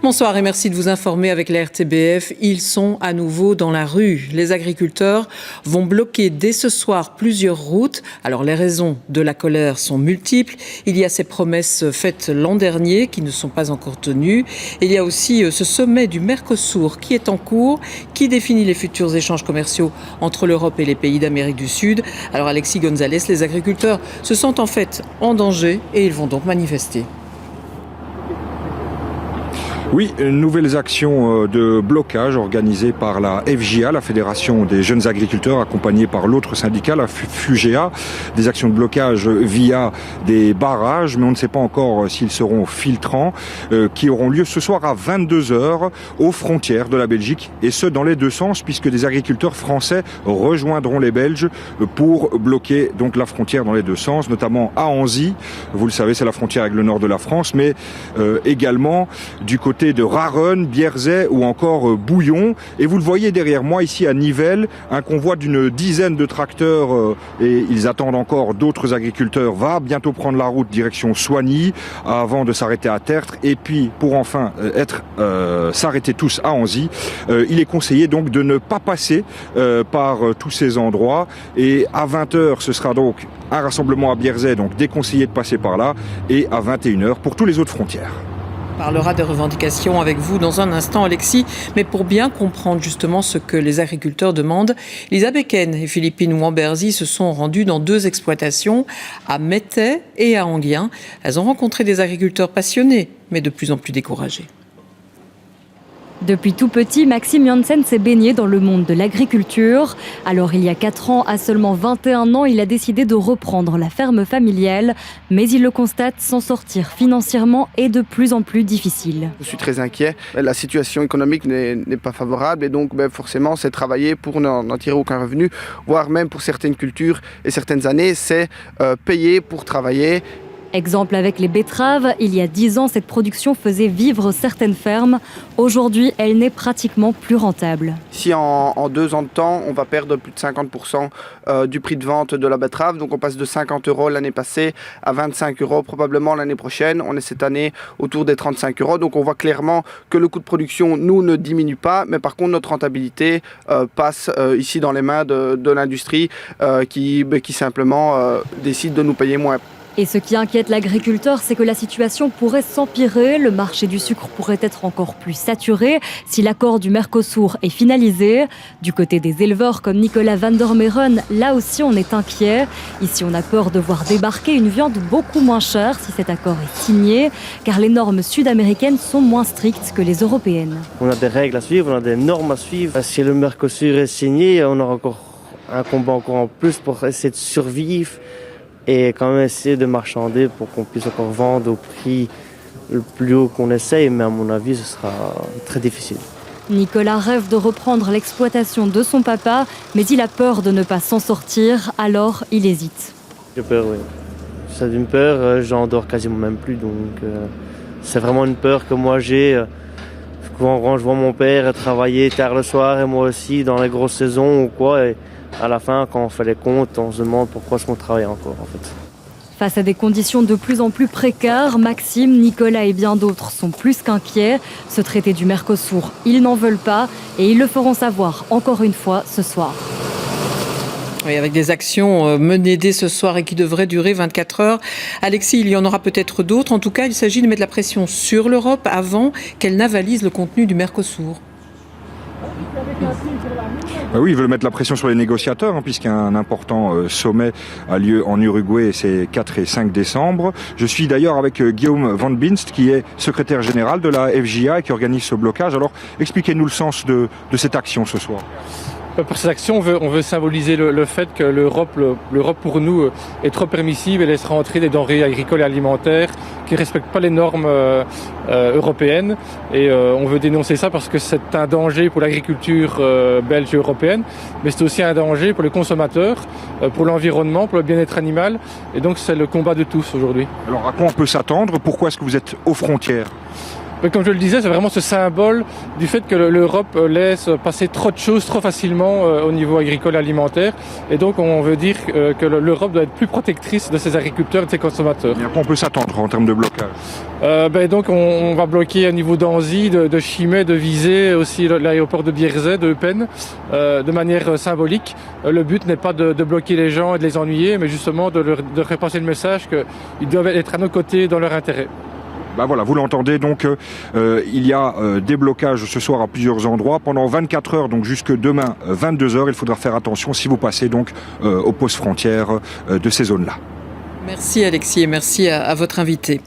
Bonsoir et merci de vous informer avec la RTBF. Ils sont à nouveau dans la rue. Les agriculteurs vont bloquer dès ce soir plusieurs routes. Alors les raisons de la colère sont multiples. Il y a ces promesses faites l'an dernier qui ne sont pas encore tenues. Il y a aussi ce sommet du Mercosur qui est en cours, qui définit les futurs échanges commerciaux entre l'Europe et les pays d'Amérique du Sud. Alors Alexis Gonzalez, les agriculteurs se sentent en fait en danger et ils vont donc manifester. Oui, nouvelles actions de blocage organisées par la FJA, la Fédération des jeunes agriculteurs, accompagnée par l'autre syndicat, la FUGEA. Des actions de blocage via des barrages, mais on ne sait pas encore s'ils seront filtrants, qui auront lieu ce soir à 22h aux frontières de la Belgique, et ce dans les deux sens, puisque des agriculteurs français rejoindront les Belges pour bloquer donc la frontière dans les deux sens, notamment à Anzy. Vous le savez, c'est la frontière avec le nord de la France, mais également du côté de Raronne, Bierzet ou encore Bouillon. Et vous le voyez derrière moi ici à Nivelles, un convoi d'une dizaine de tracteurs et ils attendent encore d'autres agriculteurs va bientôt prendre la route direction Soigny avant de s'arrêter à Tertre et puis pour enfin s'arrêter tous à Anzy. Il est conseillé donc de ne pas passer par tous ces endroits et à 20h ce sera donc un rassemblement à Bierzet, donc déconseillé de passer par là, et à 21h pour tous les autres frontières. On parlera des revendications avec vous dans un instant, Alexis. Mais pour bien comprendre justement ce que les agriculteurs demandent, Lisa Becken et Philippine Wamberzi se sont rendues dans deux exploitations, à Mettey et à Enghien. Elles ont rencontré des agriculteurs passionnés, mais de plus en plus découragés. Depuis tout petit, Maxime Janssen s'est baigné dans le monde de l'agriculture. Alors il y a 4 ans, à seulement 21 ans, il a décidé de reprendre la ferme familiale. Mais il le constate, s'en sortir financièrement est de plus en plus difficile. Je suis très inquiet. La situation économique n'est pas favorable et donc forcément c'est travailler pour n'en tirer aucun revenu, voire même pour certaines cultures et certaines années, c'est payer pour travailler. Exemple avec les betteraves, il y a 10 ans, cette production faisait vivre certaines fermes. Aujourd'hui, elle n'est pratiquement plus rentable. Si en 2 ans de temps, on va perdre plus de 50% du prix de vente de la betterave, donc on passe de 50 € l'année passée à 25 € probablement l'année prochaine. On est cette année autour des 35 €, donc on voit clairement que le coût de production, nous, ne diminue pas, mais par contre notre rentabilité passe ici dans les mains de l'industrie qui simplement décide de nous payer moins. Et ce qui inquiète l'agriculteur, c'est que la situation pourrait s'empirer. Le marché du sucre pourrait être encore plus saturé si l'accord du Mercosur est finalisé. Du côté des éleveurs comme Nicolas van der Meren, là aussi on est inquiet. Ici on a peur de voir débarquer une viande beaucoup moins chère si cet accord est signé, car les normes sud-américaines sont moins strictes que les européennes. On a des règles à suivre, on a des normes à suivre. Si le Mercosur est signé, on aura encore un combat encore en plus pour essayer de survivre. Et quand même essayer de marchander pour qu'on puisse encore vendre au prix le plus haut qu'on essaye, mais à mon avis, ce sera très difficile. Nicolas rêve de reprendre l'exploitation de son papa, mais il a peur de ne pas s'en sortir, alors il hésite. J'ai peur, oui. Ça d'une peur, j'en dors quasiment même plus, donc c'est vraiment une peur que moi j'ai. Quand je vois mon père travailler tard le soir et moi aussi dans les grosses saisons ou quoi, et à la fin, quand on fait les comptes, on se demande pourquoi est-ce qu'on travaille encore, en fait. Face à des conditions de plus en plus précaires, Maxime, Nicolas et bien d'autres sont plus qu'inquiets. Ce traité du Mercosur, ils n'en veulent pas et ils le feront savoir encore une fois ce soir. Oui, avec des actions menées dès ce soir et qui devraient durer 24 heures. Alexis, il y en aura peut-être d'autres. En tout cas, il s'agit de mettre la pression sur l'Europe avant qu'elle n'avalise le contenu du Mercosur. Oui, ils veulent mettre la pression sur les négociateurs, puisqu'un important sommet a lieu en Uruguay, c'est 4 et 5 décembre. Je suis d'ailleurs avec Guillaume Van Binst, qui est secrétaire général de la FJA et qui organise ce blocage. Alors, expliquez-nous le sens de cette action ce soir. Pour cette action, on veut symboliser le fait que l'Europe pour nous est trop permissive et laisse rentrer des denrées agricoles et alimentaires qui ne respectent pas les normes européennes. Et on veut dénoncer ça parce que c'est un danger pour l'agriculture belge et européenne, mais c'est aussi un danger pour les consommateurs, pour l'environnement, pour le bien-être animal. Et donc c'est le combat de tous aujourd'hui. Alors à quoi on peut s'attendre ? Pourquoi est-ce que vous êtes aux frontières ? Mais comme je le disais, c'est vraiment ce symbole du fait que l'Europe laisse passer trop de choses trop facilement au niveau agricole et alimentaire. Et donc on veut dire que l'Europe doit être plus protectrice de ses agriculteurs et de ses consommateurs. Et à quoi on peut s'attendre en termes de blocage? Donc on va bloquer au niveau d'Anzy, de Chimay, de Visé, aussi l'aéroport de Bierzet, de Eupen, de manière symbolique. Le but n'est pas de bloquer les gens et de les ennuyer, mais justement de leur faire passer le message qu'ils doivent être à nos côtés dans leur intérêt. Voilà, vous l'entendez, donc il y a des blocages ce soir à plusieurs endroits pendant 24 heures, donc jusque demain 22 heures. Il faudra faire attention si vous passez donc aux postes frontières de ces zones-là. Merci Alexis et merci à votre invité.